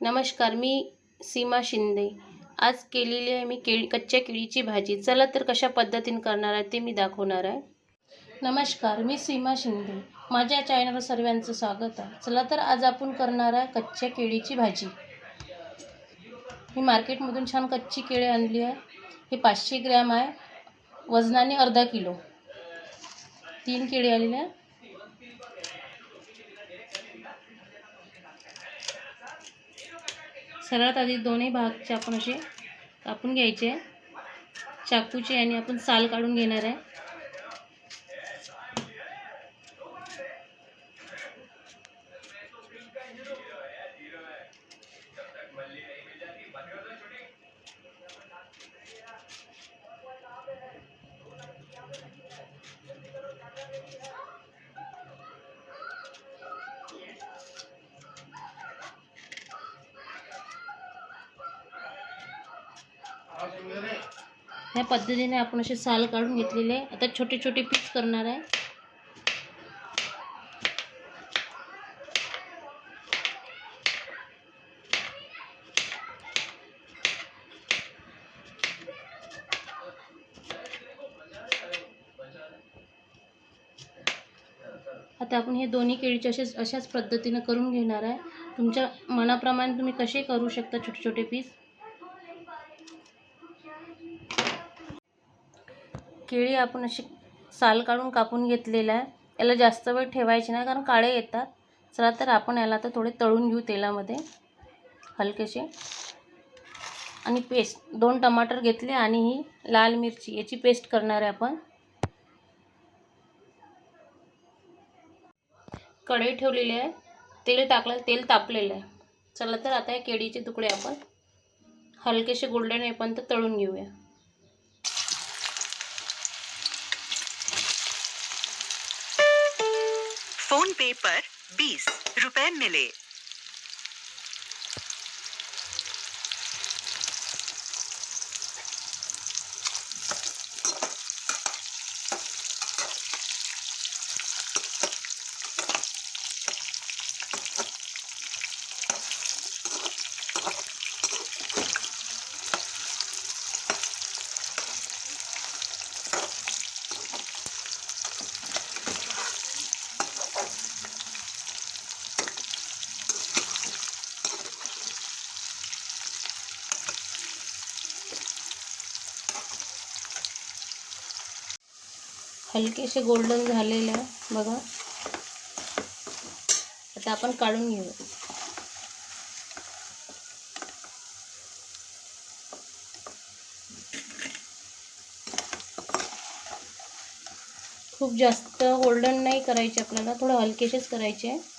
नमस्कार, मी सीमा शिंदे. आज केलेली आहे मी कच्च्या केळीची भाजी. चला तर कशा पद्धतीने करणार आहे ते मी दाखवणार आहे. नमस्कार, मी सीमा शिंदे. माझ्या चॅनलवर सर्वांचं स्वागत आहे. चला तर आज आपण करणार आहे कच्च्या केळीची भाजी. मी मार्केटमधून छान कच्ची केळी आणली आहे. हे 500 ग्रॅम आहे, वजनाने अर्धा किलो. 3 केळी आलेल्या आहे. सर्वात आधी दोन्ही भागचे आपण असे कापून घ्यायचे आहे चाकूचे, आणि आपण साल काढून घेणार आहे. ह्या पद्धतीने आपण असे साल काढून घेतलेले आहे. आता छोटे छोटे पीस करणार आहे. आता आपण हे दोन्ही केळीचे अशाच पद्धतीने करून घेणार आहे. तुमच्या मनाप्रमाणे तुम्ही कसे करू शकता छोटे छोटे पीस. केळी आपण अशी साल काढून कापून घेतलेला आहे. याला जास्त वेळ ठेवायचे नाही, कारण काळे येतात. चला तर आपण याला आता थोडे तळून घेऊ तेलामध्ये हलकेसे. आणि पेस्ट 2 टमाटर घेतले आणि ही लाल मिरची, याची पेस्ट करणार आहे आपण. कढई ठेवलेली आहे, तेल टाकलं, तेल तापलेलं आहे. चला तर आता हे केळीचे तुकडे आपण हलकेसे गोल्डन होईपर्यंत तळून घेऊया. फोन पे पर 20 रुपए मिले. हलकेसे गोल्डन झालेले आहे बघा. आता आपण काढून घेऊ. खूप जास्त गोल्डन नाही करायचे आपल्याला, थोडं हलकेसेच करायचे आहे.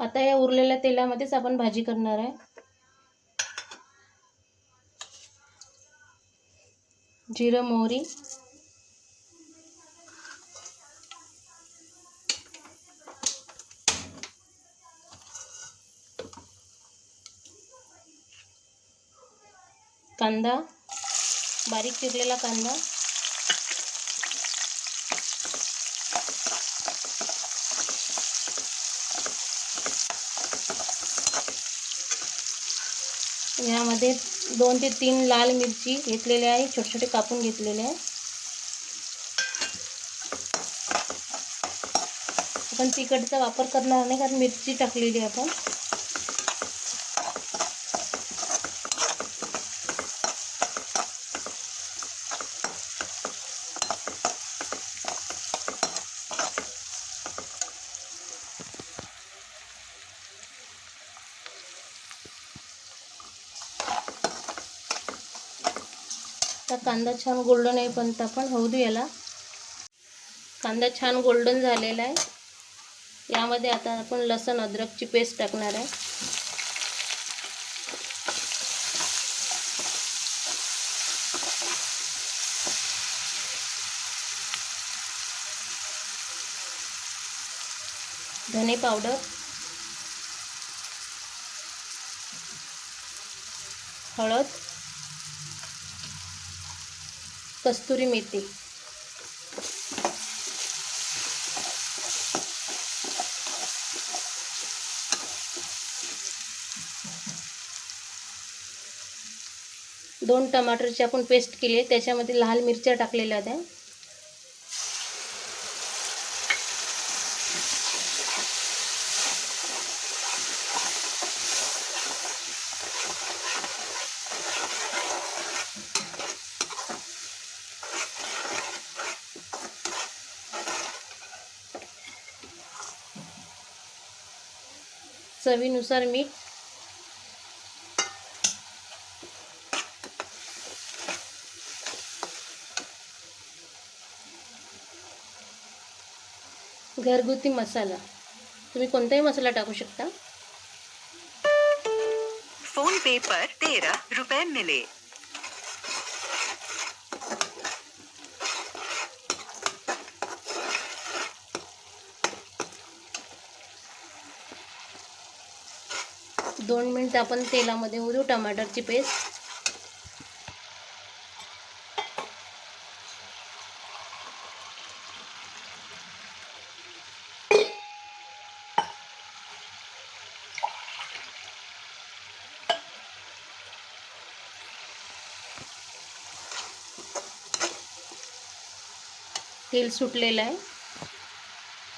आता या उरलेल्या तेलामध्येच आपण भाजी करणार आहे. जिरं, मोहरी, कांदा, बारीक चिरलेला कांदा, यामध्ये 2 ते 3 लाल मिरची घेतलेल्या आहे, छोटे छोटे कापून घेतलेले आहे. आपण तिखटचा वापर करणार नाही, कारण मिरची टाकलेली आहे आपण. आता कांदा छान गोल्डन येईपर्यंत आपण होऊ देऊ याला. कांदा छान गोल्डन झालेला आहे. यामध्ये आता आपण लसूण अद्रकची पेस्ट टाकणार आहे. धने पावडर, हळद, कस्तुरी मेथी, दोन टमाटरची आपण पेस्ट केली आहे, त्याच्यामध्ये लाल मिरच्या टाकलेल्या होत्या. चवीनुसार मीठ, घरगुती मसाला, तुम्ही कोणताही मसाला टाकू शकता. फोन पे पर 13 रुपए मिले. दोन मिनिट आपण तेलामध्ये उडू टमाटरची पेस्ट. तेल सुटलेलं आहे,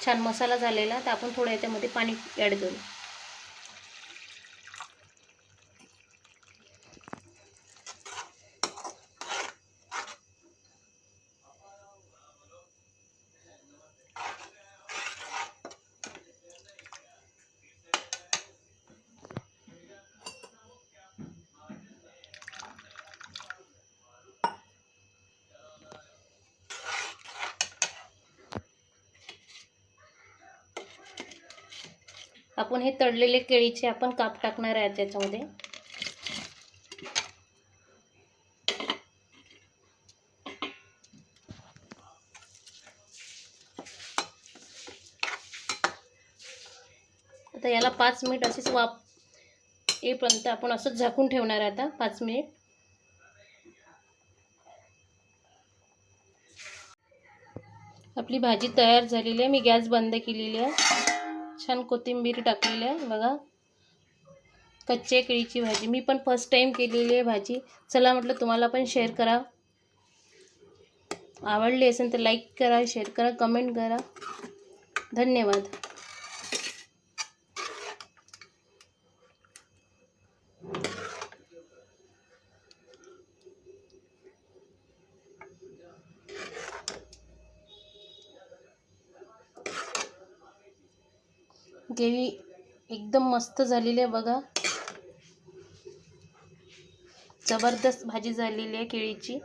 छान मसाला झालेला. तर आपण थोडं याच्यामध्ये पाणी ॲड करू. आपण हे तळलेले केळीचे आपण काप टाकणार आहे त्याच्यामध्ये. आता याला 5 मिनिट असेच वाफ येईपर्यंत आपण असंच झाकून ठेवणार आहे. आता 5 मिनिट. आपली भाजी तयार झालेली आहे. मी गॅस बंद केलेली आहे. छान कोथिंबीर टाकलेली आहे बघा. कच्च्या केळीची भाजी मी पण फर्स्ट टाइम केलेली आहे भाजी. चला म्हटलं तुम्हाला पण शेअर करा. आवडली असेल तर लाईक करा, शेअर करा, कमेंट करा. धन्यवाद. केळी एकदम मस्त झालेली आहे बघा. जबरदस्त भाजी झालेली आहे केळीची.